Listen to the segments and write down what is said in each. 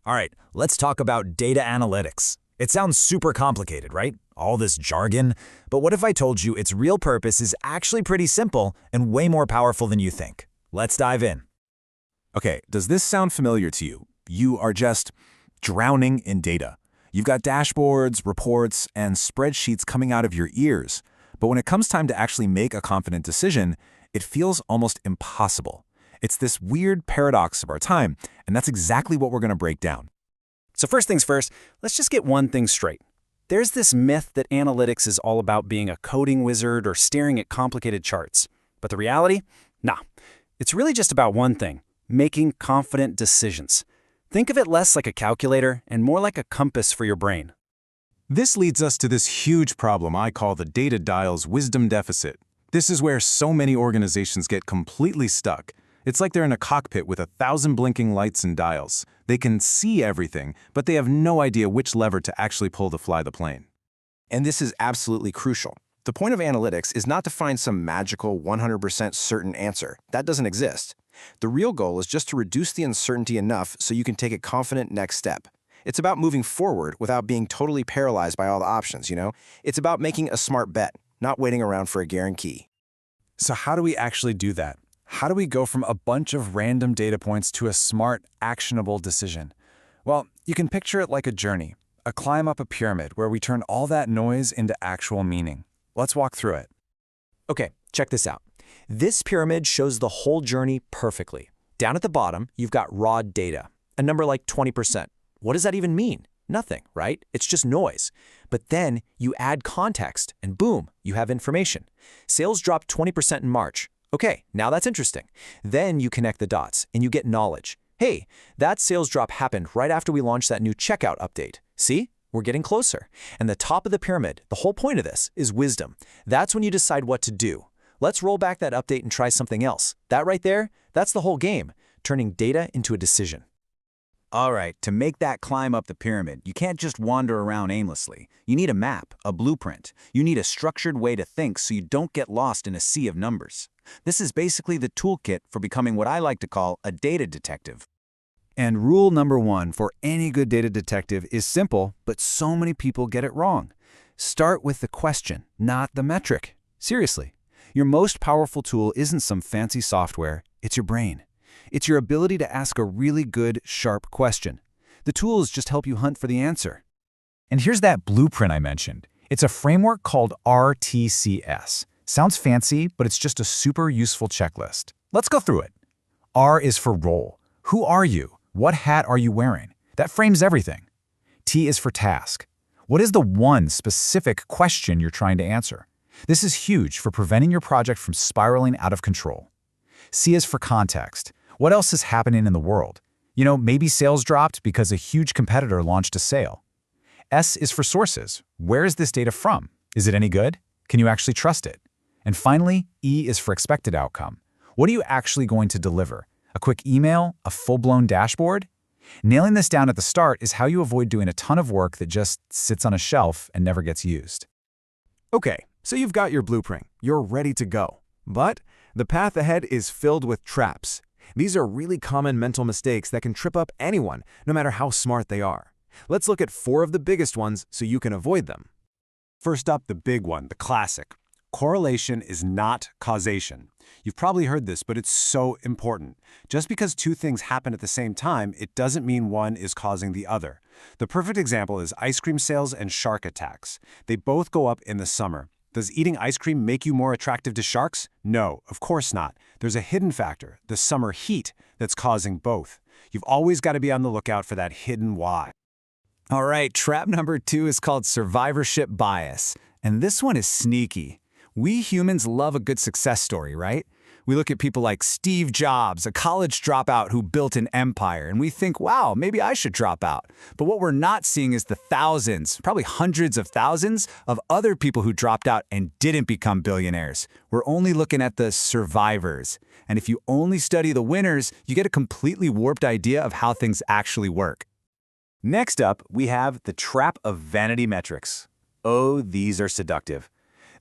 All right, let's talk about data analytics. It sounds super complicated, right? All this jargon. But what if I told you its real purpose is actually pretty simple and way more powerful than you think? Let's dive in. Okay, does this sound familiar to you? You are just drowning in data. You've got dashboards, reports, and spreadsheets coming out of your ears. But when it comes time to actually make a confident decision, it feels almost impossible. It's this weird paradox of our time, and that's exactly what we're going to break down. So first things first, let's just get one thing straight. There's this myth that analytics is all about being a coding wizard or staring at complicated charts. But the reality? Nah. It's really just about one thing: making confident decisions. Think of it less like a calculator and more like a compass for your brain. This leads us to this huge problem I call the data dial's wisdom deficit. This is where so many organizations get completely stuck. It's like they're in a cockpit with 1,000 blinking lights and dials. They can see everything, but they have no idea which lever to actually pull to fly the plane. And this is absolutely crucial. The point of analytics is not to find some magical 100% certain answer. That doesn't exist. The real goal is just to reduce the uncertainty enough so you can take a confident next step. It's about moving forward without being totally paralyzed by all the options, It's about making a smart bet, not waiting around for a guarantee. So how do we actually do that? How do we go from a bunch of random data points to a smart, actionable decision? Well, you can picture it like a journey, a climb up a pyramid where we turn all that noise into actual meaning. Let's walk through it. Okay, check this out. This pyramid shows the whole journey perfectly. Down at the bottom, you've got raw data, a number like 20%. What does that even mean? Nothing, right? It's just noise. But then you add context, and boom, you have information. Sales dropped 20% in March. Okay, now that's interesting. Then you connect the dots, and you get knowledge. Hey, that sales drop happened right after we launched that new checkout update. See? We're getting closer. And the top of the pyramid, the whole point of this, is wisdom. That's when you decide what to do. Let's roll back that update and try something else. That right there, that's the whole game, turning data into a decision. All right, to make that climb up the pyramid, you can't just wander around aimlessly. You need a map, a blueprint. You need a structured way to think so you don't get lost in a sea of numbers. This is basically the toolkit for becoming what I like to call a data detective. And rule number one for any good data detective is simple, but so many people get it wrong. Start with the question, not the metric. Seriously, your most powerful tool isn't some fancy software, it's your brain. It's your ability to ask a really good, sharp question. The tools just help you hunt for the answer. And here's that blueprint I mentioned. It's a framework called RTCS. Sounds fancy, but it's just a super useful checklist. Let's go through it. R is for role. Who are you? What hat are you wearing? That frames everything. T is for task. What is the one specific question you're trying to answer? This is huge for preventing your project from spiraling out of control. C is for context. What else is happening in the world? Maybe sales dropped because a huge competitor launched a sale. S is for sources. Where is this data from? Is it any good? Can you actually trust it? And finally, E is for expected outcome. What are you actually going to deliver? A quick email? A full-blown dashboard? Nailing this down at the start is how you avoid doing a ton of work that just sits on a shelf and never gets used. Okay, so you've got your blueprint. You're ready to go. But the path ahead is filled with traps. These are really common mental mistakes that can trip up anyone, no matter how smart they are. Let's look at 4 of the biggest ones so you can avoid them. First up, the big one, the classic. Correlation is not causation. You've probably heard this, but it's so important. Just because two things happen at the same time, it doesn't mean one is causing the other. The perfect example is ice cream sales and shark attacks. They both go up in the summer. Does eating ice cream make you more attractive to sharks? No, of course not. There's a hidden factor, the summer heat, that's causing both. You've always got to be on the lookout for that hidden why. All right, trap number 2 is called survivorship bias. And this one is sneaky. We humans love a good success story, right? We look at people like Steve Jobs, a college dropout who built an empire, and we think, wow, maybe I should drop out. But what we're not seeing is the thousands, probably hundreds of thousands, of other people who dropped out and didn't become billionaires. We're only looking at the survivors. And if you only study the winners, you get a completely warped idea of how things actually work. Next up, we have the trap of vanity metrics. Oh, these are seductive.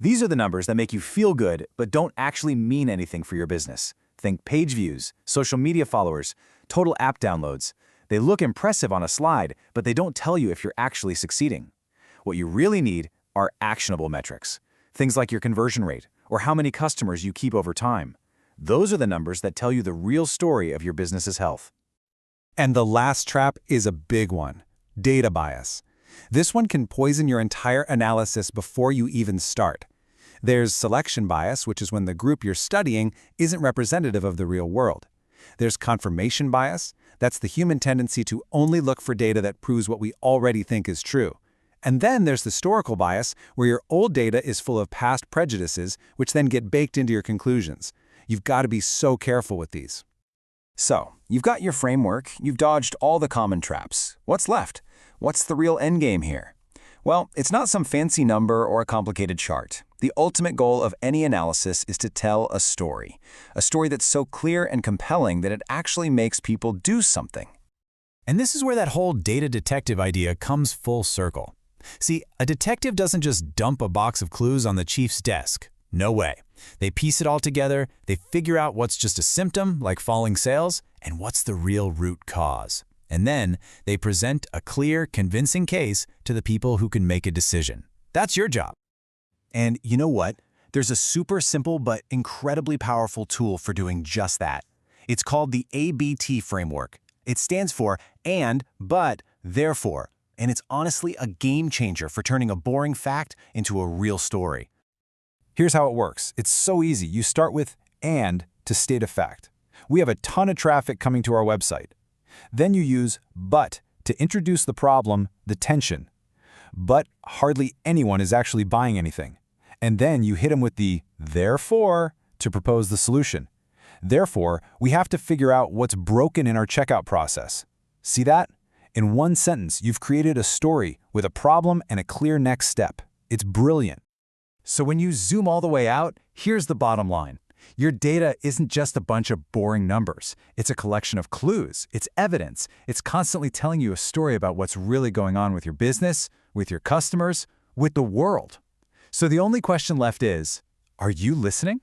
These are the numbers that make you feel good, but don't actually mean anything for your business. Think page views, social media followers, total app downloads. They look impressive on a slide, but they don't tell you if you're actually succeeding. What you really need are actionable metrics. Things like your conversion rate or how many customers you keep over time. Those are the numbers that tell you the real story of your business's health. And the last trap is a big one: data bias. This one can poison your entire analysis before you even start. There's selection bias, which is when the group you're studying isn't representative of the real world. There's confirmation bias. That's the human tendency to only look for data that proves what we already think is true. And then there's the historical bias, where your old data is full of past prejudices, which then get baked into your conclusions. You've got to be so careful with these. So, you've got your framework, you've dodged all the common traps. What's left? What's the real endgame here? Well, it's not some fancy number or a complicated chart. The ultimate goal of any analysis is to tell a story that's so clear and compelling that it actually makes people do something. And this is where that whole data detective idea comes full circle. See, a detective doesn't just dump a box of clues on the chief's desk. No way. They piece it all together, they figure out what's just a symptom, like falling sales, and what's the real root cause. And then they present a clear, convincing case to the people who can make a decision. That's your job. And you know what? There's a super simple but incredibly powerful tool for doing just that. It's called the ABT framework. It stands for and, but, therefore, and it's honestly a game changer for turning a boring fact into a real story. Here's how it works. It's so easy. You start with "and" to state a fact. We have a ton of traffic coming to our website. Then you use "but" to introduce the problem, the tension. But hardly anyone is actually buying anything. And then you hit them with the "therefore" to propose the solution. Therefore, we have to figure out what's broken in our checkout process. See that? In one sentence, you've created a story with a problem and a clear next step. It's brilliant. So when you zoom all the way out, here's the bottom line. Your data isn't just a bunch of boring numbers. It's a collection of clues. It's evidence. It's constantly telling you a story about what's really going on with your business, with your customers, with the world. So the only question left is, are you listening?